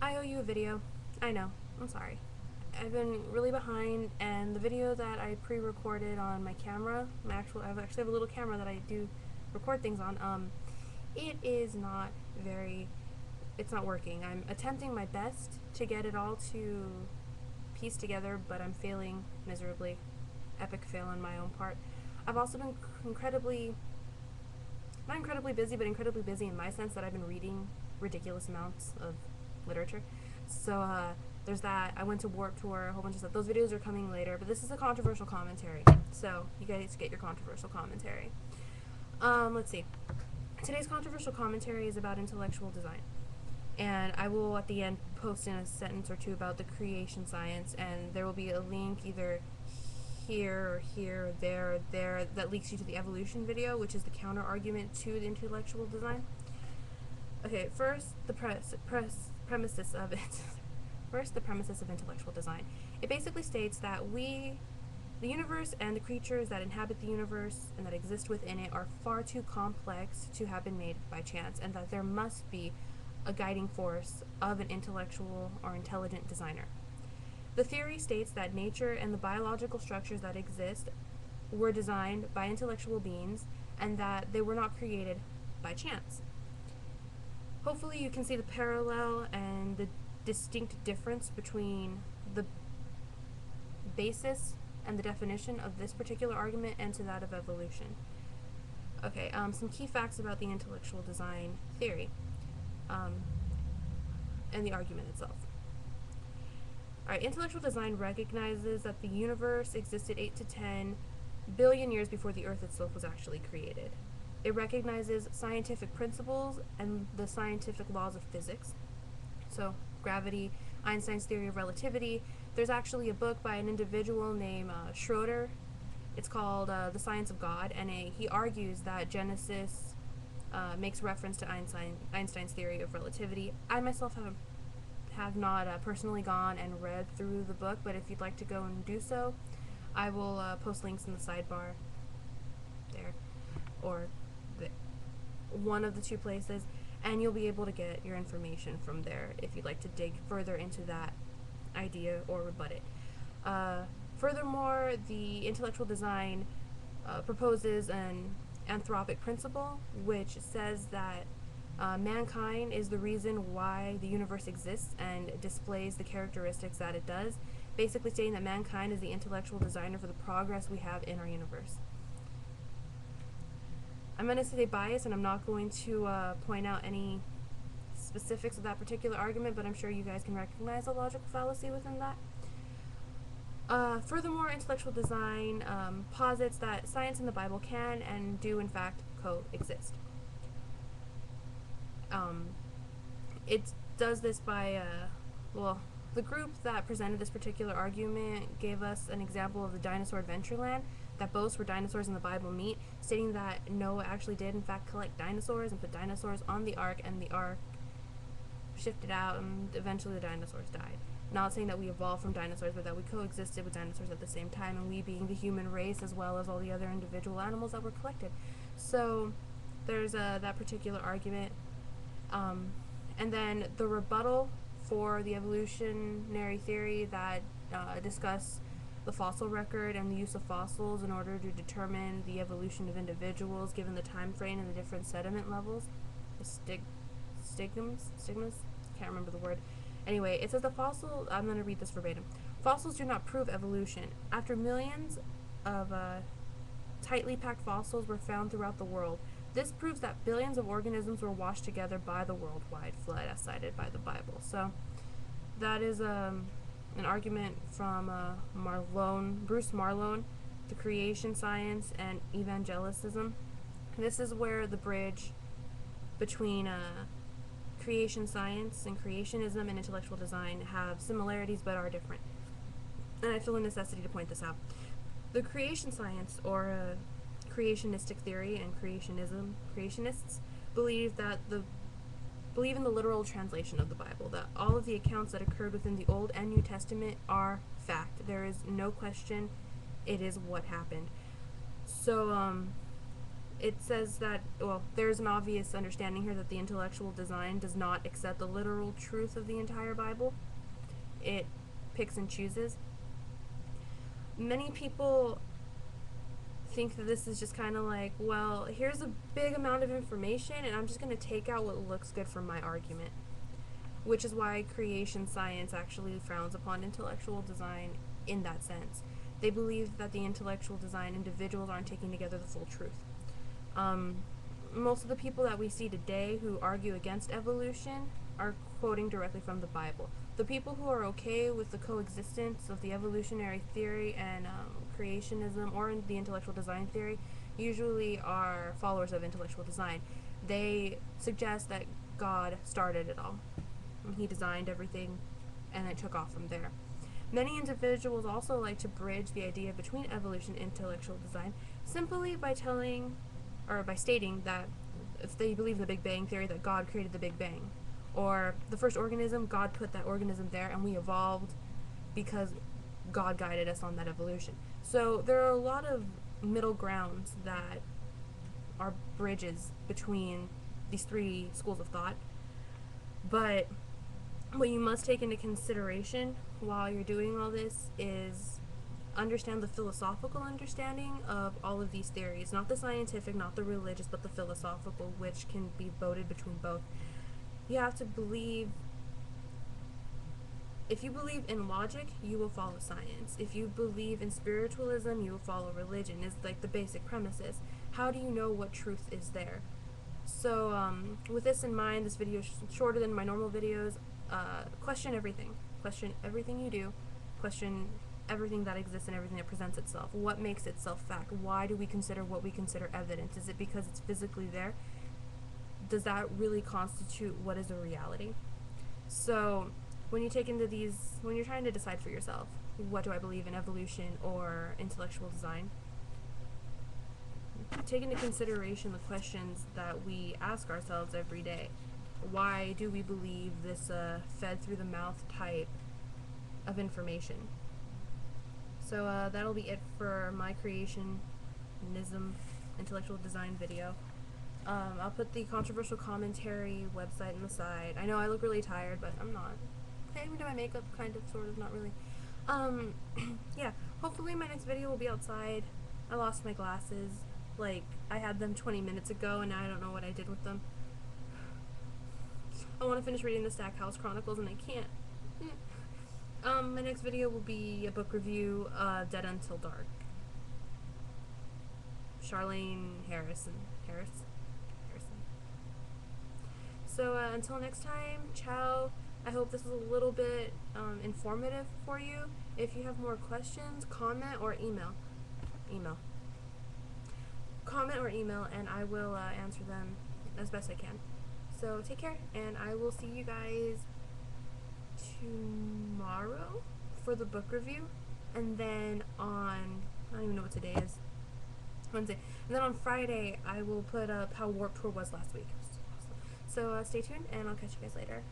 I owe you a video. I know. I'm sorry. I've been really behind, and the video that I pre-recorded on my camera, I actually have a little camera that I do record things on. It is not very. It's not working. I'm attempting my best to get it all to piece together, but I'm failing miserably. Epic fail on my own part. I've also been not incredibly busy, but incredibly busy in my sense that I've been reading ridiculous amounts of literature. So there's that. I went to Warp Tour, a whole bunch of stuff. Those videos are coming later, but this is a controversial commentary. So you guys get your controversial commentary. Let's see. Today's controversial commentary is about intellectual design. And I will, at the end, post in a sentence or two about the creation science, and there will be a link either here or there that leads you to the evolution video, which is the counter argument to the intellectual design. Okay, first the premises of it. First, the premises of intellectual design. It basically states that the universe and the creatures that inhabit the universe and that exist within it are far too complex to have been made by chance, and that there must be a guiding force of an intellectual or intelligent designer. The theory states that nature and the biological structures that exist were designed by intellectual beings and that they were not created by chance. Hopefully you can see the parallel and the distinct difference between the basis and the definition of this particular argument and to that of evolution. Okay, some key facts about the intellectual design theory and the argument itself. Alright, intellectual design recognizes that the universe existed 8 to 10 billion years before the Earth itself was actually created. It recognizes scientific principles and the scientific laws of physics. So, gravity, Einstein's theory of relativity. There's actually a book by an individual named Schroeder. It's called The Science of God, and he argues that Genesis makes reference to Einstein's theory of relativity. I myself have not personally gone and read through the book, but if you'd like to go and do so, I will post links in the sidebar there, or one of the two places, and you'll be able to get your information from there if you'd like to dig further into that idea or rebut it. Furthermore, the intellectual design proposes an anthropic principle, which says that mankind is the reason why the universe exists and displays the characteristics that it does, basically stating that mankind is the intellectual designer for the progress we have in our universe. I'm going to say bias, and I'm not going to point out any specifics of that particular argument, but I'm sure you guys can recognize a logical fallacy within that. Furthermore, intellectual design posits that science and the Bible can and do in fact coexist. It does this by, the group that presented this particular argument gave us an example of the Dinosaur Adventureland that boasts where dinosaurs in the Bible meet, stating that Noah actually did in fact collect dinosaurs and put dinosaurs on the ark, and the ark shifted out and eventually the dinosaurs died. Not saying that we evolved from dinosaurs, but that we coexisted with dinosaurs at the same time, and we being the human race as well as all the other individual animals that were collected. So there's that particular argument. And then the rebuttal for the evolutionary theory that discuss the fossil record and the use of fossils in order to determine the evolution of individuals given the time frame and the different sediment levels. Stigmas? Can't remember the word. Anyway, it says I'm going to read this verbatim. Fossils do not prove evolution. After millions of tightly packed fossils were found throughout the world, this proves that billions of organisms were washed together by the worldwide flood as cited by the Bible. So that is an argument from Bruce Marlone, The Creation Science and Evangelicism. This is where the bridge between creation science and creationism and intellectual design have similarities but are different. And I feel a necessity to point this out. The creation science, or creationistic theory, and creationists believe in the literal translation of the Bible, that all of the accounts that occurred within the Old and New Testament are fact. There is no question, it is what happened. So it says that, well, there's an obvious understanding here that the intellectual design does not accept the literal truth of the entire Bible. It picks and chooses. Many people think that this is just kind of like, well, here's a big amount of information and I'm just going to take out what looks good for my argument. Which is why creation science actually frowns upon intellectual design in that sense. They believe that the intellectual design individuals aren't taking together the full truth. Most of the people that we see today who argue against evolution are quoting directly from the Bible. The people who are okay with the coexistence of the evolutionary theory and creationism or the intellectual design theory usually are followers of intellectual design. They suggest that God started it all. He designed everything and it took off from there. Many individuals also like to bridge the idea between evolution and intellectual design simply by stating that if they believe in the Big Bang Theory, that God created the Big Bang. Or the first organism, God put that organism there and we evolved because God guided us on that evolution. So there are a lot of middle grounds that are bridges between these three schools of thought. But what you must take into consideration while you're doing all this is understand the philosophical understanding of all of these theories, not the scientific, not the religious, but the philosophical, which can be voted between both. You have to believe, if you believe in logic, you will follow science. If you believe in spiritualism, you will follow religion. Is like the basic premises. How do you know what truth is there? So with this in mind, this video is shorter than my normal videos. Question everything. Question everything you do. Question everything that exists and everything that presents itself. What makes itself fact? Why do we consider what we consider evidence? Is it because it's physically there? Does that really constitute what is a reality? So when you take into these, when you're trying to decide for yourself, what do I believe in, evolution or intellectual design, take into consideration the questions that we ask ourselves every day. Why do we believe this fed through the mouth type of information? So that'll be it for my creationism intellectual design video. I'll put the controversial commentary website on the side. I know I look really tired, but I'm not. I even do my makeup, kind of, sort of, not really. Yeah, hopefully my next video will be outside. I lost my glasses. Like, I had them 20 minutes ago, and now I don't know what I did with them. I want to finish reading the Stackhouse Chronicles, and I can't. My next video will be a book review, Dead Until Dark. Charlene Harrison. So until next time, ciao. I hope this was a little bit informative for you. If you have more questions, comment or email. Comment or email, and I will answer them as best I can. So take care, and I will see you guys tomorrow for the book review, and then on, I don't even know what today is, Wednesday, and then on Friday I will put up how Warped Tour was last week. So stay tuned, and I'll catch you guys later.